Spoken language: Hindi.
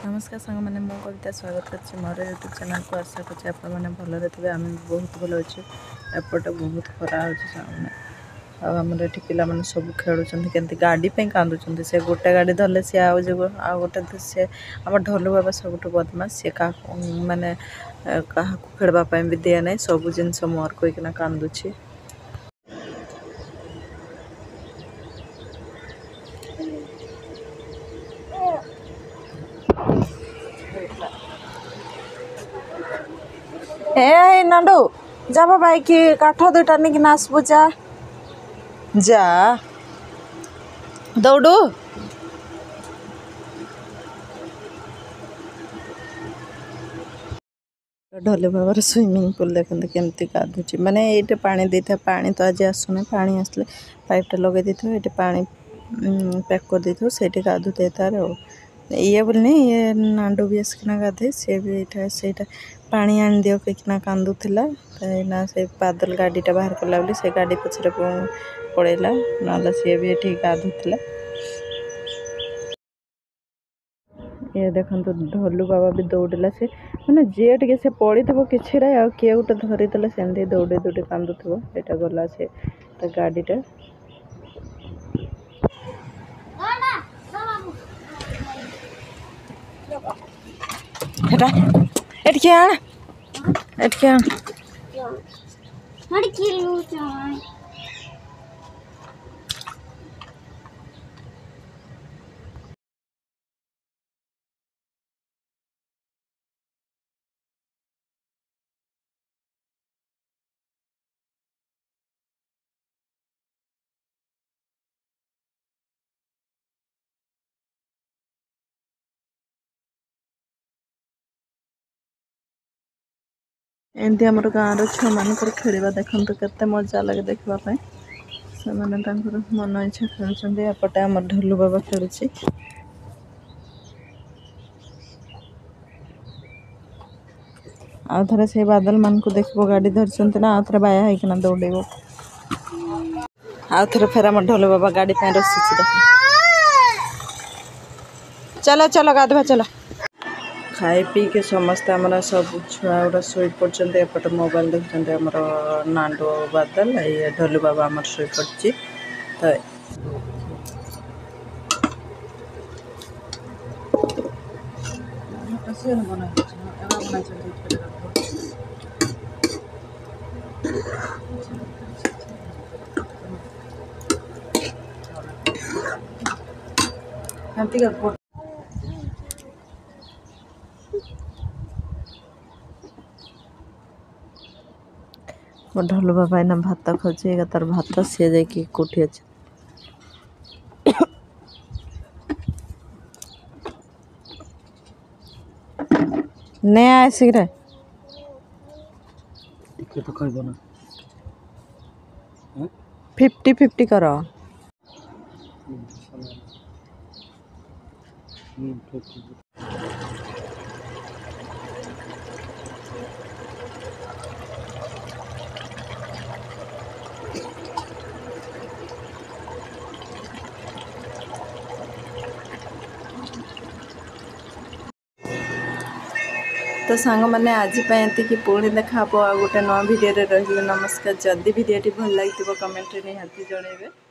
नमस्कार सांग मैंने मो कविता स्वागत कर मोर यूट्यूब चैनल को आशा कर भलि थे आम बहुत भल अच्छे एपटे बहुत खरा होमर ये पिला मैंने सब खेलुँच के गाड़ी कांदुंट से गोटे गाड़ी धरले सी आउ गोटे सी आम ढोलू बाबा सब बदमाश सी क्या मानने क्या खेलवाई भी दिए ना सब जिन मोर कोईकिना कांदुची ए नाडू जा बाबा कि काठ दुईटा नहीं आसबू जा जा दौड़ू ढोले बाबार स्विमिंग पूल देखते केमती गाधुची माने ये पानी दे था पानी तो आज आसुना पानी आसले पाइपटा लगे दी ये पा पैक कर दी से गाधुए तार ये बोलनी ये नांडू भी आसकिना गाधे सी भी से पानी आन दियो कहीकिना कांदुला ना से बादल गाड़ीटा बाहर कला बोली से गाड़ी पछरे पड़ेला ना सी भी ये गाधुला ये देखो ढोलू बाबा भी दौड़ला से मैंने जे टे से पड़ी थो कि किए गोटे धरीदे सेमती दौड़े दौड़े कांदुव यहाँ गला से गाड़ीटा एमती आम गाँव छुआ मान खेलवा देखते केते मजा लगे देखापी से मन इच्छा खेलुँच एपटे आम ढोलू बाबा खेलुची आउ थे से बादल मान को देख गाड़ी धरती ना आउ थे बाया होना दौड़ आउ थे फेर आम ढोलू बाबा गाड़ी रसी चलो चलो गाधवा चलो खाई पी के समस्त आम सब छुआ गुड़ा शोई पड़ते एपटे मोबाइल देखते आमर नांडू बादल ये ढोलू बाबा आमर शोई पड़ी तो ढोलू बाबा एना भात खोजे तार भात सी जाकि कोठी अच्छे ने आसिक 50-50 कर तो सांग मैंने आज ये पुणी देखा गोटे नवा भिडियो रही नमस्कार जदि भिडियो भल लगी कमेंट निहाती जनइबे।